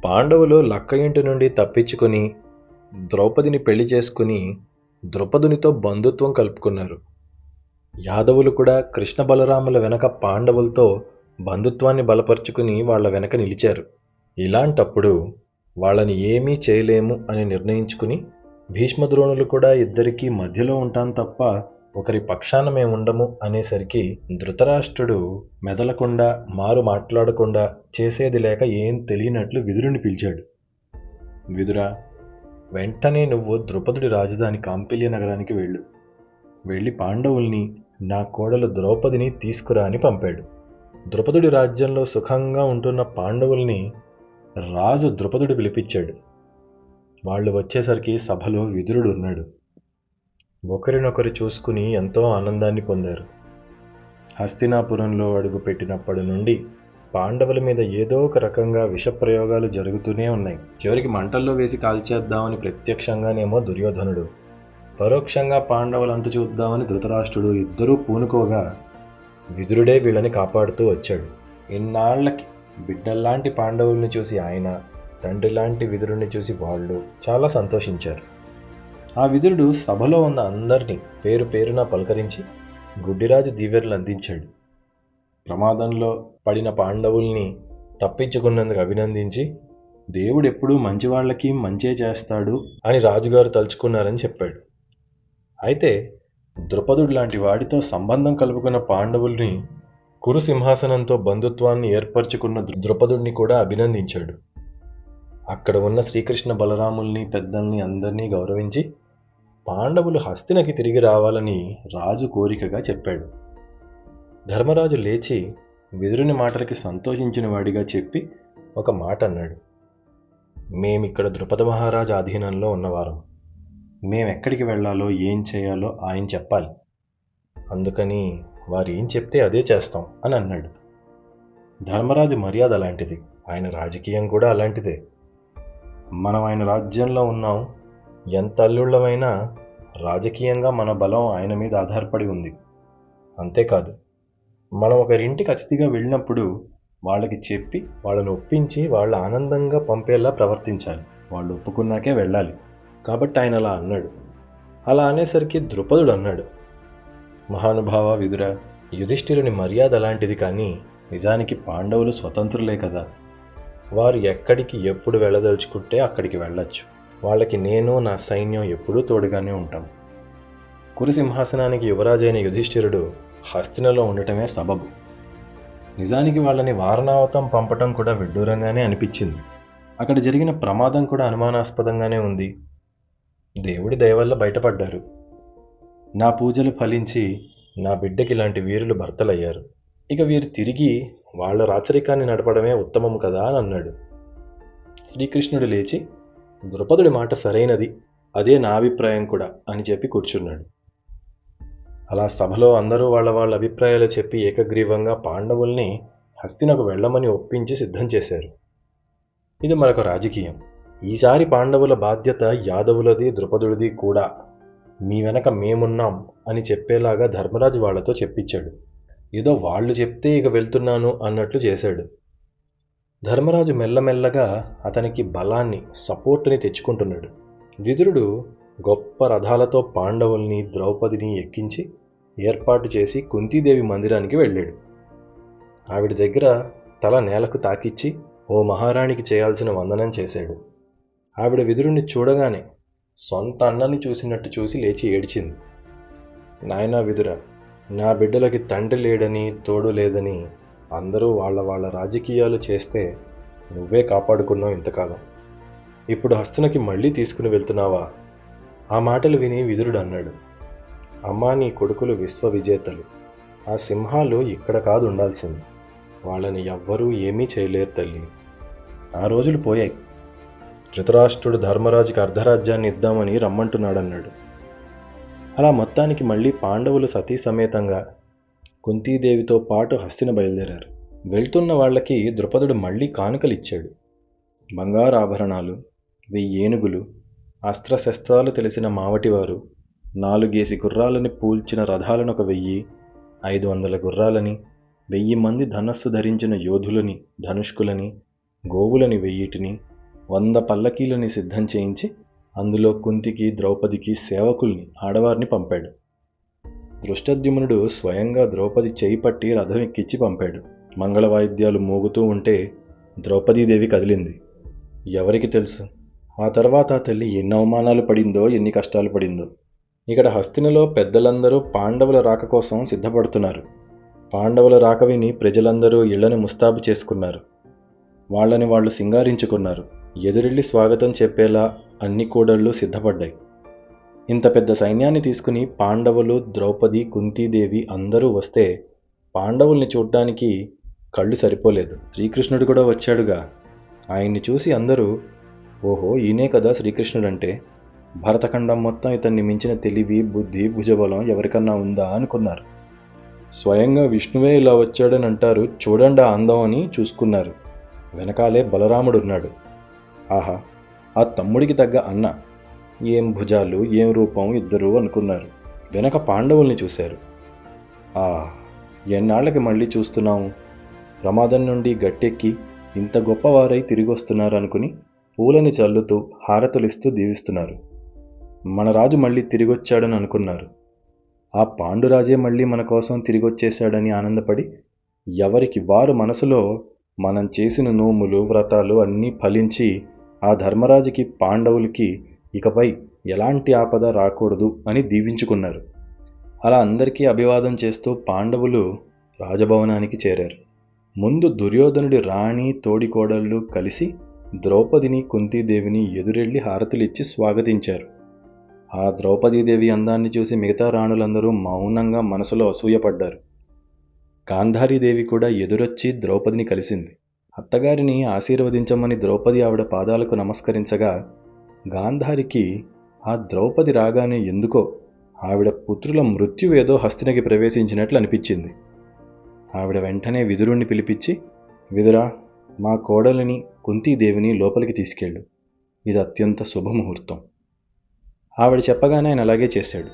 పాండవులు లక్క ఇంటి నుండి తప్పించుకుని ద్రౌపదిని పెళ్లి చేసుకుని ద్రుపదునితో బంధుత్వం కలుపుకున్నారు. యాదవులు కూడా కృష్ణ బలరాముల వెనక పాండవులతో బంధుత్వాన్ని బలపరుచుకుని వాళ్ళ వెనక నిలిచారు. ఇలాంటప్పుడు వాళ్ళని ఏమీ చేయలేము అని నిర్ణయించుకుని భీష్మద్రోణులు కూడా ఇద్దరికీ మధ్యలో ఉంటాం తప్ప ఒకరి పక్షాన మేముండము అనేసరికి ధృతరాష్ట్రుడు మెదలకుండా మారు మాట్లాడకుండా చేసేది లేక ఏం తెలియనట్లు విదురుని పిలిచాడు. విదురా, వెంటనే నువ్వు ద్రుపదుడి రాజధాని కాంపిల్య నగరానికి వెళ్ళి పాండవుల్ని నా కోడలు ద్రౌపదిని తీసుకురా అని పంపాడు. ద్రుపదుడి రాజ్యంలో సుఖంగా ఉంటున్న పాండవుల్ని రాజు ద్రుపదుడు పిలిపించాడు. వాళ్ళు వచ్చేసరికి సభలో విదురుడు ఉన్నాడు. ఒకరినొకరు చూసుకుని ఎంతో ఆనందాన్ని పొందారు. హస్తినాపురంలో అడుగు పెట్టినప్పటి నుండి పాండవుల మీద ఏదో ఒక రకంగా విషప్రయోగాలు జరుగుతూనే ఉన్నాయి. చివరికి మంటల్లో వేసి కాల్చేద్దామని ప్రత్యక్షంగానేమో దుర్యోధనుడు, పరోక్షంగా పాండవులంతు చూద్దామని ధృతరాష్ట్రుడు ఇద్దరూ పూనుకోగా విదురుడే వీళ్ళని కాపాడుతూ వచ్చాడు. ఇన్నాళ్లకి బిడ్డల్లాంటి పాండవుల్ని చూసి ఆయన, తండ్రిలాంటి విదురుని చూసి వాళ్ళు చాలా సంతోషించారు. ఆ విదురుడు సభలో ఉన్న అందరినీ పేరు పేరున పలకరించి గుడ్డిరాజు దీవెనలు అందించాడు. ప్రమాదంలో పడిన పాండవుల్ని తప్పించుకున్నందుకు అభినందించి దేవుడెప్పుడూ మంచివాళ్లకి మంచే చేస్తాడు అని రాజుగారు తలుచుకున్నారని చెప్పాడు. అయితే ద్రుపదుడు లాంటి వాడితో సంబంధం కలుపుకున్న పాండవుల్ని కురు సింహాసనంతో బంధుత్వాన్ని ఏర్పరచుకున్న ద్రుపదుడిని కూడా అభినందించాడు. అక్కడ ఉన్న శ్రీకృష్ణ బలరాముల్ని పెద్దల్ని అందరినీ గౌరవించి పాండవులు హస్తినకి తిరిగి రావాలని రాజు కోరికగా చెప్పాడు. ధర్మరాజు లేచి విదురుని మాటలకి సంతోషించిన వాడిగా చెప్పి ఒక మాట అన్నాడు. మేమిక్కడ ద్రుపద మహారాజు ఆధీనంలో ఉన్నవారం. మేమెక్కడికి వెళ్లాలో ఏం చేయాలో ఆయన చెప్పాలి. అందుకని వారు ఏం చెప్తే అదే చేస్తాం అని అన్నాడు. ధర్మరాజు మర్యాద అలాంటిది, ఆయన రాజకీయం కూడా అలాంటిదే. మనం ఆయన రాజ్యంలో ఉన్నాం. ఎంత అల్లుళ్ళమైనా రాజకీయంగా మన బలం ఆయన మీద ఆధారపడి ఉంది. అంతేకాదు, మనం ఒకరింటికి అతిథిగా వెళ్ళినప్పుడు వాళ్ళకి చెప్పి వాళ్ళని ఒప్పించి వాళ్ళ ఆనందంగా పంపేలా ప్రవర్తించాలి. వాళ్ళు ఒప్పుకున్నాకే వెళ్ళాలి. కాబట్టి ఆయన అలా అన్నాడు. అలా అనేసరికి ద్రుపదుడు అన్నాడు, మహానుభావ విదుర, యుధిష్ఠిరుని మర్యాద అలాంటిది, కానీ నిజానికి పాండవులు స్వతంత్రులే కదా. వారు ఎక్కడికి ఎప్పుడు వెళ్ళదలుచుకుంటే అక్కడికి వెళ్ళొచ్చు. వాళ్ళకి నేను నా సైన్యం ఎప్పుడూ తోడుగానే ఉంటాం. కురుసింహాసనానికి యువరాజైన యుధిష్ఠిరుడు హస్తినలో ఉండటమే సబబు. నిజానికి వాళ్ళని వారణావతం పంపటం కూడా విడ్డూరంగానే అనిపించింది. అక్కడ జరిగిన ప్రమాదం కూడా అనుమానాస్పదంగానే ఉంది. దేవుడి దయ వల్ల బయటపడ్డారు. నా పూజలు ఫలించి నా బిడ్డకి ఇలాంటి వీరులు భర్తలయ్యారు. ఇక వీరు తిరిగి వాళ్ళ రాచరికాన్ని నడపడమే ఉత్తమం కదా అని అన్నాడు. శ్రీకృష్ణుడు లేచి, ద్రుపదుడి మాట సరైనది, అదే నా అభిప్రాయం కూడా అని చెప్పి కూర్చున్నాడు. అలా సభలో అందరూ వాళ్ళ అభిప్రాయాలు చెప్పి ఏకగ్రీవంగా పాండవుల్ని హస్తినకు వెళ్ళమని ఒప్పించి సిద్ధం చేశారు. ఇది మరొక రాజకీయం. ఈసారి పాండవుల బాధ్యత యాదవులది, ద్రుపదుడిది కూడా. మీ వెనక మేమున్నాం అని చెప్పేలాగా ధర్మరాజు వాళ్లతో చెప్పించాడు. ఏదో వాళ్ళు చెప్తే ఇక వెళ్తున్నాను అన్నట్లు చేశాడు. ధర్మరాజు మెల్లమెల్లగా అతనికి బలాన్ని, సపోర్టుని తెచ్చుకుంటున్నాడు. విదురుడు గొప్ప రథాలతో పాండవుల్ని, ద్రౌపదిని ఎక్కించి ఏర్పాటు చేసి కుంతీదేవి మందిరానికి వెళ్ళాడు. ఆవిడ దగ్గర తల నేలకు తాకిచ్చి ఓ మహారాణికి చేయాల్సిన వందనం చేశాడు. ఆవిడ విదురుణ్ణి చూడగానే సొంత అన్నని చూసినట్టు చూసి లేచి ఏడ్చింది. నాయనా విదుర, నా బిడ్డలకి తండ్రి లేడని, తోడు లేదని అందరూ వాళ్ళ రాజకీయాలు చేస్తే నువ్వే కాపాడుకున్నావు ఇంతకాలం. ఇప్పుడు హస్తినకి మళ్ళీ తీసుకుని వెళ్తున్నావా? ఆ మాటలు విని విదురుడు అన్నాడు, అమ్మా, నీ కొడుకులు విశ్వవిజేతలు. ఆ సింహాలు ఇక్కడ కాదు ఉండాల్సింది. వాళ్ళని ఎవ్వరూ ఏమీ చేయలేరు తల్లి. ఆ రోజులు పోయాయి. ధృతరాష్ట్రుడు ధర్మరాజుకి అర్ధరాజ్యాన్ని ఇద్దామని రమ్మంటున్నాడన్నాడు. అలా మొత్తానికి మళ్ళీ పాండవులు సతీ సమేతంగా కుంతీదేవితో పాటు హస్తిన బయలుదేరారు. వెళ్తున్న వాళ్ళకి ద్రుపదుడు మళ్ళీ కానుకలిచ్చాడు. బంగారు ఆభరణాలు, 1000 ఏనుగులు, అస్త్రశస్త్రాలు తెలిసిన మావటివారు, 4 గుర్రాలని పూల్చిన రథాలను 1000, 500 గుర్రాలని, 1000 మంది ధనస్సు ధరించిన యోధులని, ధనుష్కులని, గోవులని 1000, 100 పల్లకీలని సిద్ధం చేయించి అందులో కుంతికి ద్రౌపదికి సేవకుల్ని ఆడవారిని పంపాడు. దృష్టద్యుమ్నుడు స్వయంగా ద్రౌపది చేయి పట్టి రథం ఎక్కించి పంపాడు. మంగళవాయిద్యాలు మోగుతూ ఉంటే ద్రౌపదీదేవి కదిలింది. ఎవరికి తెలుసు ఆ తర్వాత ఆ తల్లి ఎన్ని అవమానాలు పడిందో, ఎన్ని కష్టాలు పడిందో. ఇక్కడ హస్తినలో పెద్దలందరూ పాండవుల రాక కోసం సిద్ధపడుతున్నారు. పాండవుల రాక విని ప్రజలందరూ ఇళ్లను ముస్తాబు చేసుకున్నారు. వాళ్ళని వాళ్ళు సింగారించుకున్నారు. ఎదురెళ్ళి స్వాగతం చెప్పేలా అన్ని కూడళ్ళు సిద్ధపడ్డాయి. ఇంత పెద్ద సైన్యాన్ని తీసుకుని పాండవులు, ద్రౌపది, కుంతీదేవి అందరూ వస్తే పాండవుల్ని చూడ్డానికి కళ్ళు సరిపోలేదు. శ్రీకృష్ణుడు కూడా వచ్చాడుగా. ఆయన్ని చూసి అందరూ, ఓహో ఈయనే కదా శ్రీకృష్ణుడంటే, భరతఖండం మొత్తం ఇతన్ని మించిన తెలివి, బుద్ధి, భుజబలం ఎవరికన్నా ఉందా అనుకున్నారు. స్వయంగా విష్ణువే ఇలా వచ్చాడని అంటారు, చూడండి ఆ అందం అని చూసుకున్నారు. వెనకాలే బలరాముడున్నాడు. ఆహా, ఆ తమ్ముడికి తగ్గ అన్న, ఏం భుజాలు, ఏం రూపం ఇద్దరు అనుకున్నారు. వెనక పాండవుల్ని చూశారు. ఎన్నాళ్ళకి మళ్ళీ చూస్తున్నాము, ప్రమాదం నుండి గట్టెక్కి ఇంత గొప్పవారై తిరిగొస్తున్నారు అనుకుని పూలని చల్లుతూ హారతులిస్తూ దీవిస్తున్నారు. మన రాజు మళ్ళీ తిరిగొచ్చాడని అనుకున్నారు. ఆ పాండురాజే మళ్ళీ మన కోసం తిరిగొచ్చేశాడని ఆనందపడి ఎవరికి వారు మనసులో మనం చేసిన నోములు, వ్రతాలు అన్నీ ఫలించి ఆ ధర్మరాజుకి, పాండవులకి ఇకపై ఎలాంటి ఆపద రాకూడదు అని దీవించుకున్నారు. అలా అందరికీ అభివాదం చేస్తూ పాండవులు రాజభవనానికి చేరారు. ముందు దుర్యోధనుడి రాణి, తోడికోడళ్ళు కలిసి ద్రౌపదిని, కుంతీదేవిని ఎదురెళ్ళి హారతులిచ్చి స్వాగతించారు. ఆ ద్రౌపదీదేవి అందాన్ని చూసి మిగతా రాణులందరూ మౌనంగా మనసులో అసూయపడ్డారు. గాంధారీదేవి కూడా ఎదురొచ్చి ద్రౌపదిని కలిసింది. అత్తగారిని ఆశీర్వదించమని ద్రౌపది ఆవిడ పాదాలకు నమస్కరించగా గాంధారికి ఆ ద్రౌపది రాగానే ఎందుకో ఆవిడ పుత్రుల మృత్యువేదో హస్తినకి ప్రవేశించినట్లు అనిపించింది. ఆవిడ వెంటనే విదురుణ్ణి పిలిపించి, విదురా, మా కోడలిని కుంతీదేవిని లోపలికి తీసుకెళ్ళు, ఇది అత్యంత శుభముహూర్తం. ఆవిడ చెప్పగానే ఆయన అలాగే చేశాడు.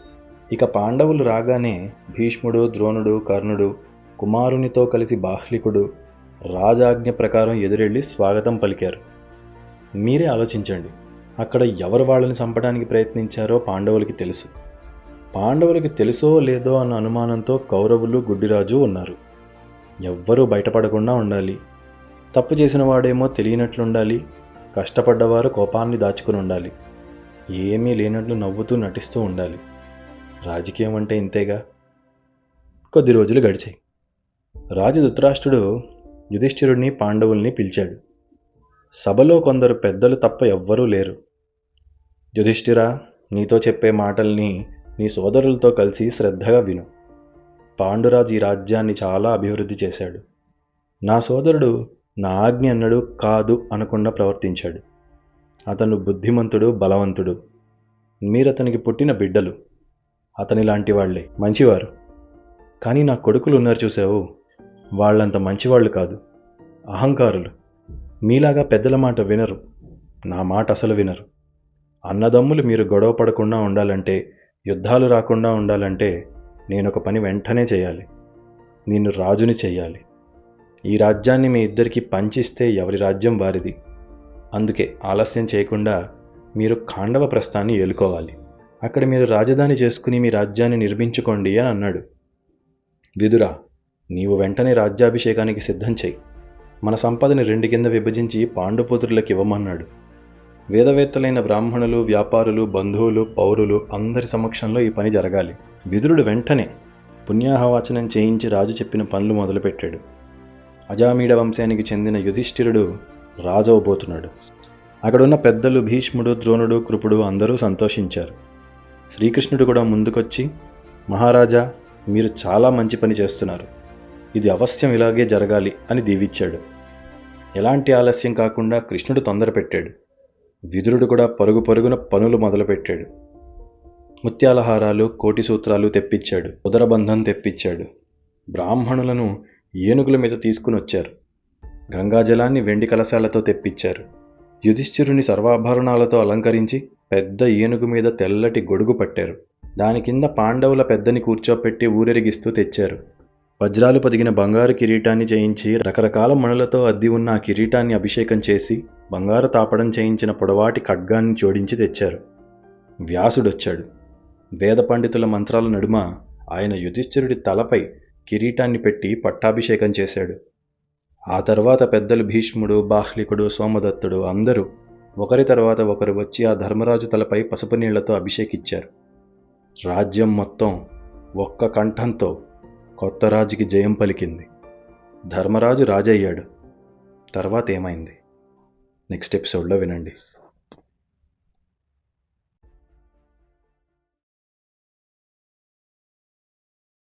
ఇక పాండవులు రాగానే భీష్ముడు, ద్రోణుడు, కర్ణుడు, కుమారునితో కలిసి బాహ్లికుడు రాజాజ్ఞ ప్రకారం ఎదురెళ్ళి స్వాగతం పలికారు. మీరే ఆలోచించండి, అక్కడ ఎవరు వాళ్ళని చంపడానికి ప్రయత్నించారో పాండవులకి తెలుసు. పాండవులకి తెలుసో లేదో అన్న అనుమానంతో కౌరవులు, గుడ్డిరాజు ఉన్నారు. ఎవ్వరూ బయటపడకుండా ఉండాలి. తప్పు చేసిన వాడేమో తెలియనట్లుండాలి. కష్టపడ్డవారు కోపాన్ని దాచుకుని ఉండాలి. ఏమీ లేనట్లు నవ్వుతూ నటిస్తూ ఉండాలి. రాజకీయం అంటే ఇంతేగా. కొద్ది రోజులు గడిచాయి. రాజు ధృతరాష్ట్రుడు యుధిష్ఠిరుడిని, పాండవుల్ని పిలిచాడు. సభలో కొందరు పెద్దలు తప్ప ఎవ్వరూ లేరు. యుధిష్ఠిరా, నీతో చెప్పే మాటల్ని నీ సోదరులతో కలిసి శ్రద్ధగా విను. పాండురాజు ఈ రాజ్యాన్ని చాలా అభివృద్ధి చేశాడు. నా సోదరుడు నా ఆజ్ఞ అన్నడు కాదు అనకుండా ప్రవర్తించాడు. అతను బుద్ధిమంతుడు, బలవంతుడు. మీరతనికి పుట్టిన బిడ్డలు. అతని లాంటి వాళ్లే, మంచివారు. కానీ నా కొడుకులు ఉన్నారు చూసావు, వాళ్ళంత మంచివాళ్ళు కాదు, అహంకారులు. మీలాగా పెద్దల మాట వినరు, నా మాట అసలు వినరు. అన్నదమ్ములు మీరు గొడవ పడకుండా ఉండాలంటే, యుద్ధాలు రాకుండా ఉండాలంటే నేనొక పని వెంటనే చేయాలి. నిన్ను రాజుని చెయ్యాలి. ఈ రాజ్యాన్ని మీ ఇద్దరికి పంచిస్తే ఎవరి రాజ్యం వారిది. అందుకే ఆలస్యం చేయకుండా మీరు ఖాండవ ప్రస్థాన్ని ఏలుకోవాలి. అక్కడ మీరు రాజధాని చేసుకుని మీ రాజ్యాన్ని నిర్మించుకోండి అని అన్నాడు. విదురా, నీవు వెంటనే రాజ్యాభిషేకానికి సిద్ధం చెయ్యి. మన సంపదని 2 కింద విభజించి పాండుపుత్రులకు ఇవ్వమన్నాడు. వేదవేత్తలైన బ్రాహ్మణులు, వ్యాపారులు, బంధువులు, పౌరులు అందరి సమక్షంలో ఈ పని జరగాలి. విదురుడు వెంటనే పుణ్యాహవాచనం చేయించి రాజు చెప్పిన పనులు మొదలుపెట్టాడు. అజామీడ వంశానికి చెందిన యుధిష్ఠిరుడు రాజవబోతున్నాడు. అక్కడున్న పెద్దలు భీష్ముడు, ద్రోణుడు, కృపుడు అందరూ సంతోషించారు. శ్రీకృష్ణుడు కూడా ముందుకొచ్చి, మహారాజా, మీరు చాలా మంచి పని చేస్తున్నారు. ఇది అవశ్యం ఇలాగే జరగాలి అని దీవిచ్చాడు. ఎలాంటి ఆలస్యం కాకుండా కృష్ణుడు తొందర పెట్టాడు. విదురుడు కూడా పరుగు పరుగున పనులు మొదలుపెట్టాడు. ముత్యాల హారాలు, కోటి సూత్రాలు తెప్పించాడు. ఉదరబంధం తెప్పించాడు. బ్రాహ్మణులను ఏనుగుల మీద తీసుకుని వచ్చారు. గంగాజలాన్ని వెండి కలశాలతో తెప్పించారు. యుధిష్ఠిరుని సర్వాభరణాలతో అలంకరించి పెద్ద ఏనుగు మీద తెల్లటి గొడుగు పట్టారు. దాని కింద పాండవుల పెద్దని కూర్చోపెట్టి ఊరెరిగిస్తూ తెచ్చారు. వజ్రాలు పొదిగిన బంగారు కిరీటాన్ని చేయించి రకరకాల మణులతో అద్ది ఉన్న ఆ కిరీటాన్ని అభిషేకం చేసి బంగారు తాపడం చేయించిన పొడవాటి ఖడ్గాన్ని జోడించి తెచ్చారు. వ్యాసుడొచ్చాడు. వేద పండితుల మంత్రాల నడుమ ఆయన యుధిష్ఠిరుడి తలపై కిరీటాన్ని పెట్టి పట్టాభిషేకం చేశాడు. ఆ తర్వాత పెద్దలు భీష్ముడు, బాహ్లికుడు, సోమదత్తుడు అందరూ ఒకరి తర్వాత ఒకరు వచ్చి ఆ ధర్మరాజు తలపై పసుపు నీళ్లతో అభిషేకించారు. రాజ్యం మొత్తం ఒక్క కంఠంతో కొత్త రాజుకి జయం పలికింది. ధర్మరాజు రాజయ్యాడు. తర్వాత ఏమైంది నెక్స్ట్ ఎపిసోడ్లో వినండి.